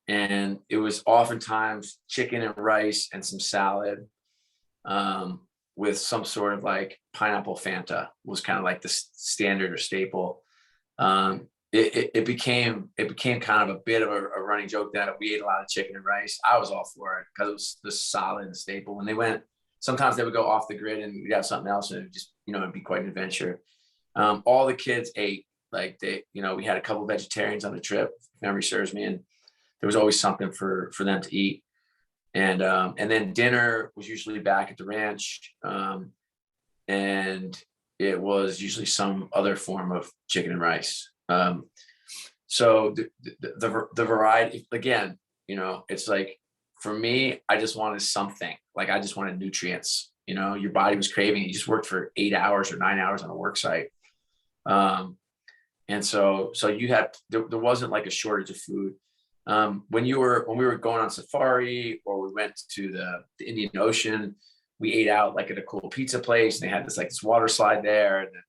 and it was oftentimes chicken and rice and some salad, with some sort of like pineapple Fanta was kind of like the standard or staple. It became kind of a bit of a running joke that we ate a lot of chicken and rice. I was all for it because it was the solid and staple. When they went, sometimes they would go off the grid and we'd have something else, and it'd just, it'd be quite an adventure. All the kids ate, like, we had a couple of vegetarians on the trip, if memory serves me, and there was always something for them to eat. And then dinner was usually back at the ranch. And it was usually some other form of chicken and rice. So the variety, again, it's like, for me, I just wanted something. Like, I just wanted nutrients. Your body was craving it. You just worked for 8 hours or 9 hours on a work site. And so there wasn't like a shortage of food. When we were going on safari, or we went to the Indian Ocean, we ate out like at a cool pizza place, and they had this water slide there. And then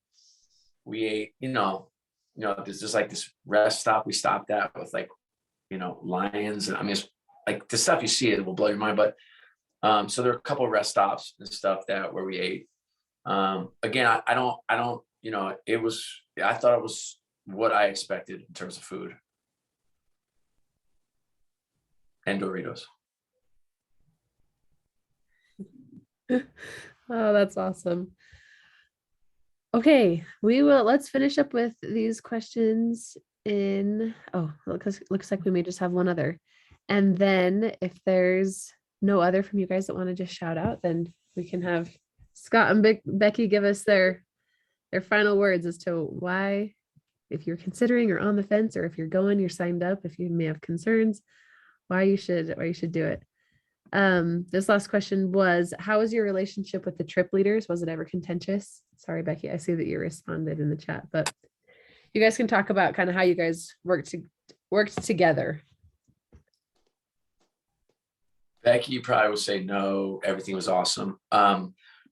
we ate, there's just like this rest stop we stopped at with lions. And I mean, it's like the stuff you see, it will blow your mind. But so there are a couple of rest stops and stuff where we ate. Again, I don't, I thought it was what I expected in terms of food. And Doritos. Oh, that's awesome. Okay, let's finish up with these questions looks like we may just have one other. And then if there's no other from you guys that want to just shout out, then we can have Scott and Becky give us their final words as to why, if you're considering or on the fence, or if you're signed up, if you may have concerns, why you should do it. This last question was, how was your relationship with the trip leaders? Was it ever contentious? Sorry, Becky, I see that you responded in the chat, but you guys can talk about kind of how you guys worked together. Becky, you probably would say no, everything was awesome.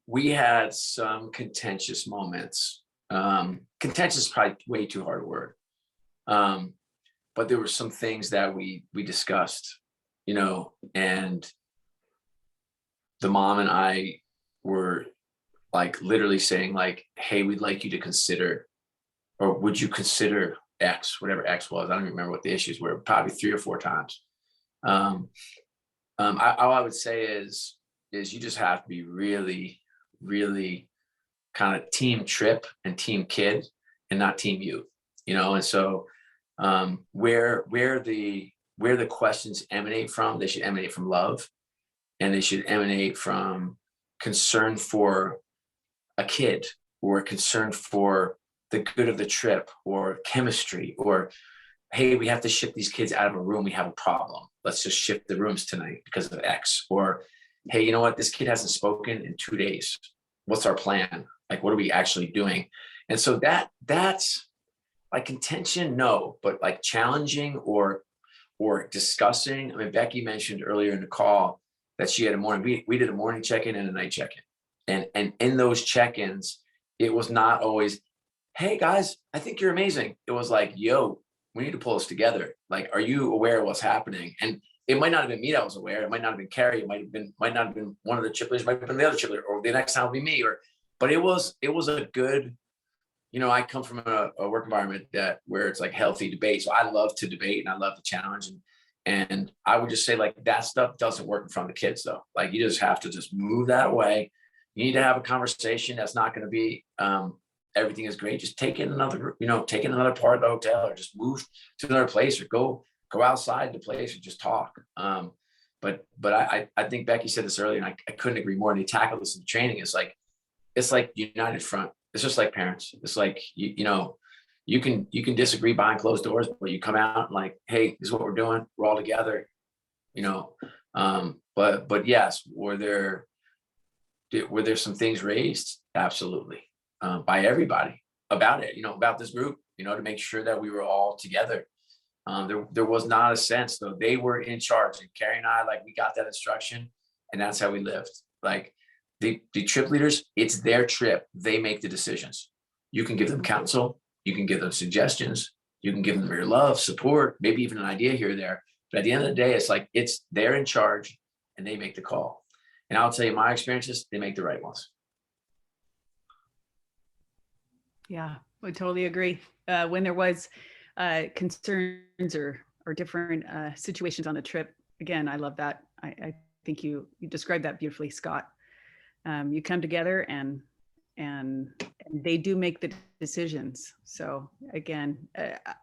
We had some contentious moments. Contentious is probably way too hard a word. But there were some things that we discussed, and the mom and I were like literally saying like, hey, we'd like you to consider, or would you consider X, whatever X was. I don't even remember what the issues were, probably 3 or 4 times. All I would say is you just have to be really, really kind of team trip and team kid, and not team you, and so where the questions emanate from, they should emanate from love, and they should emanate from concern for a kid, or concern for the good of the trip, or chemistry, or, hey, we have to ship these kids out of a room, we have a problem, let's just shift the rooms tonight because of X. Or, hey, you know what, this kid hasn't spoken in 2 days, what's our plan, like what are we actually doing? And so that's like contention, no, but like challenging or discussing. I mean, Becky mentioned earlier in the call that she had a morning, we did a morning check-in and a night check-in. And in those check-ins, it was not always, hey guys, I think you're amazing. It was like, yo, we need to pull this together. Like, are you aware of what's happening? And it might not have been me that was aware. It might not have been Carrie. It might not have been one of the chiplers, might have been the other chipler, or the next time will be me. But it was a good, I come from a work environment where it's like healthy debate. So I love to debate and I love to challenge. And I would just say like that stuff doesn't work in front of the kids though. Like you just have to just move that away. You need to have a conversation that's not going to be everything is great. Just take in another, take in another part of the hotel, or just move to another place, or go outside the place and just talk. But I think Becky said this earlier, and I couldn't agree more. And they tackled this in the training. It's like, it's like united front. It's just like parents. It's like, you can disagree behind closed doors, but you come out and like, hey, this is what we're doing. We're all together, but yes, were there some things raised? Absolutely. By everybody about it, about this group, to make sure that we were all together. There was not a sense though. They were in charge, and Carrie and I, like, we got that instruction, and that's how we lived. Like the trip leaders, it's their trip. They make the decisions. You can give them counsel. You can give them suggestions. You can give them your love, support, maybe even an idea here or there. But at the end of the day, it's like, they're in charge and they make the call. And I'll tell you my experiences, they make the right ones. Yeah, I totally agree. When there was concerns or different situations on the trip, again, I love that. I think you described that beautifully, Scott. You come together and they do make the decisions. So again,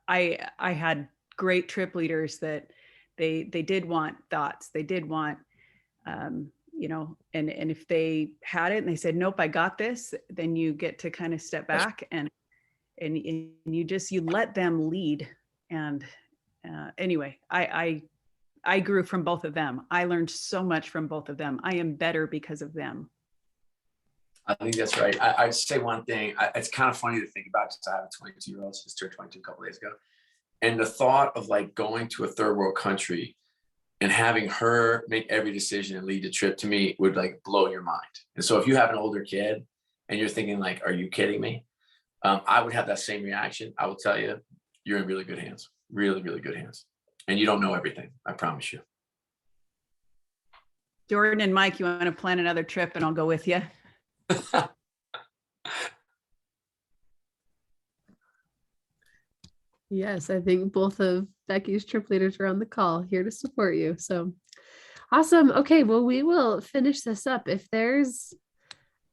I had great trip leaders that they did want thoughts. They did want, and if they had it and they said, nope, I got this, then you get to kind of step back and you let them lead. And anyway, I grew from both of them. I learned so much from both of them. I am better because of them. I think that's right. I'd say one thing. It's kind of funny to think about, because I have a 22-year-old, just turned 22 a couple days ago. And the thought of like going to a third world country and having her make every decision and lead the trip, to me would like blow your mind. And so if you have an older kid and you're thinking like, are you kidding me? I would have that same reaction. I will tell you, you're in really good hands, really, really good hands. And you don't know everything. I promise you. Jordan and Mike, you want to plan another trip and I'll go with you? Yes, I think both of Becky's trip leaders are on the call here to support you. So awesome. Okay, well, we will finish this up. If there's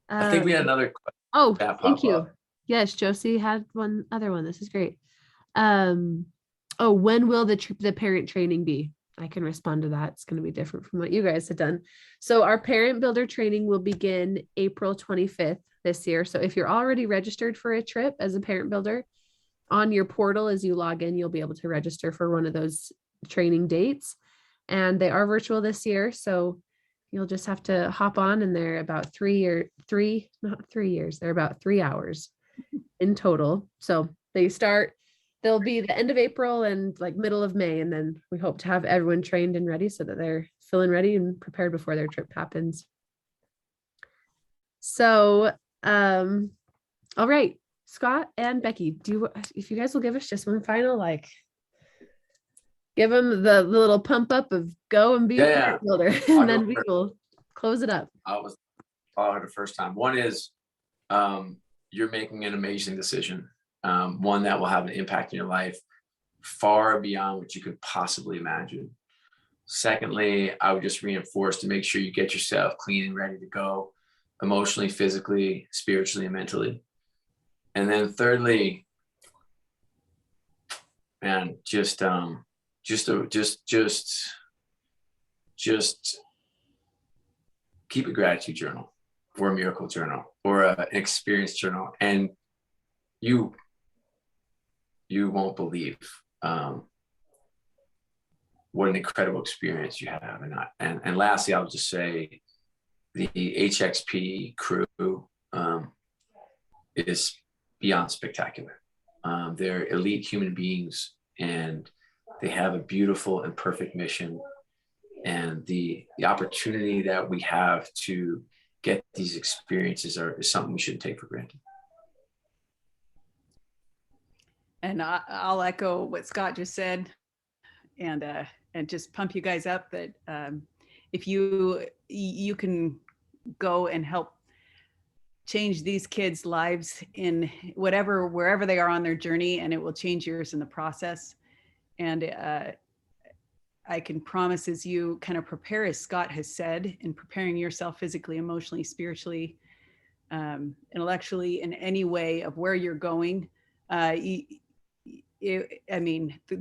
I think we had another question. Oh, thank you. Yes, Josie had one other one. This is great. When will the parent training be? I can respond to that. It's going to be different from what you guys have done. So our parent builder training will begin April 25th this year. So if you're already registered for a trip as a parent builder, on your portal, as you log in, you'll be able to register for one of those training dates. And they are virtual this year. So you'll just have to hop on, and they're about 3 years. They're about 3 hours in total. So they'll be the end of April and like middle of May. And then we hope to have everyone trained and ready so that they're feeling ready and prepared before their trip happens. So, all right, Scott and Becky, if you guys will give us just one final, give them the little pump up of go and be a parent builder, and then we will close it up. I was the first time. One is, you're making an amazing decision. One that will have an impact in your life far beyond what you could possibly imagine. Secondly, I would just reinforce to make sure you get yourself clean and ready to go, emotionally, physically, spiritually, and mentally. And then thirdly, man, just keep a gratitude journal or a miracle journal or an experience journal, and you won't believe what an incredible experience you have. And lastly, I'll just say the HXP crew is beyond spectacular. They're elite human beings, and they have a beautiful and perfect mission. And the opportunity that we have to get these experiences is something we shouldn't take for granted. And I'll echo what Scott just said, and just pump you guys up that if you can go and help change these kids' lives in wherever they are on their journey, and it will change yours in the process. And I can promise, as you kind of prepare, as Scott has said, in preparing yourself physically, emotionally, spiritually, intellectually, in any way of where you're going, the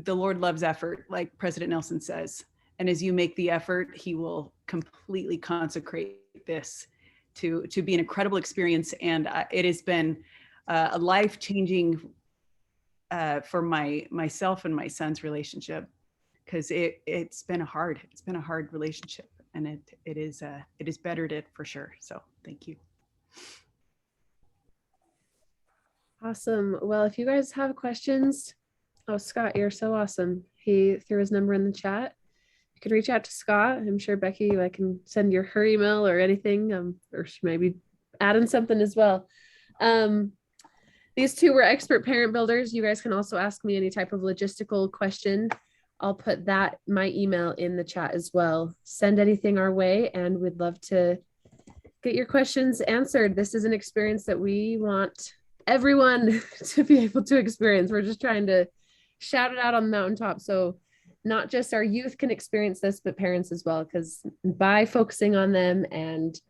Lord loves effort, like President Nelson says. And as you make the effort, he will completely consecrate this to be an incredible experience. And it has been a life-changing for myself and my son's relationship, because it's been a hard relationship, and it is bettered it for sure. So thank you. Awesome. Well, if you guys have questions, oh, Scott, you're so awesome. He threw his number in the chat. You can reach out to Scott. I'm sure Becky, I can send her email or anything, or she may be adding something as well. These two were expert parent builders. You guys can also ask me any type of logistical question. I'll put my email in the chat as well. Send anything our way, and we'd love to get your questions answered. This is an experience that we want everyone to be able to experience. We're just trying to shout it out on the mountaintop, so not just our youth can experience this, but parents as well, because by focusing on them and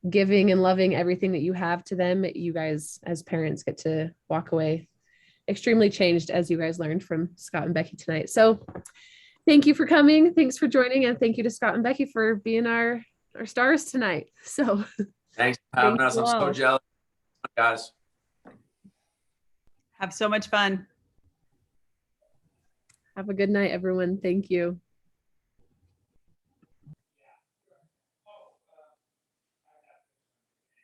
giving and loving everything that you have to them, you guys as parents get to walk away extremely changed, as you guys learned from Scott and Becky tonight. So thank you for coming. Thanks for joining. And thank you to Scott and Becky for being our stars tonight. So thanks for having us. I'm so jealous, guys. Have so much fun. Have a good night, everyone. Thank you.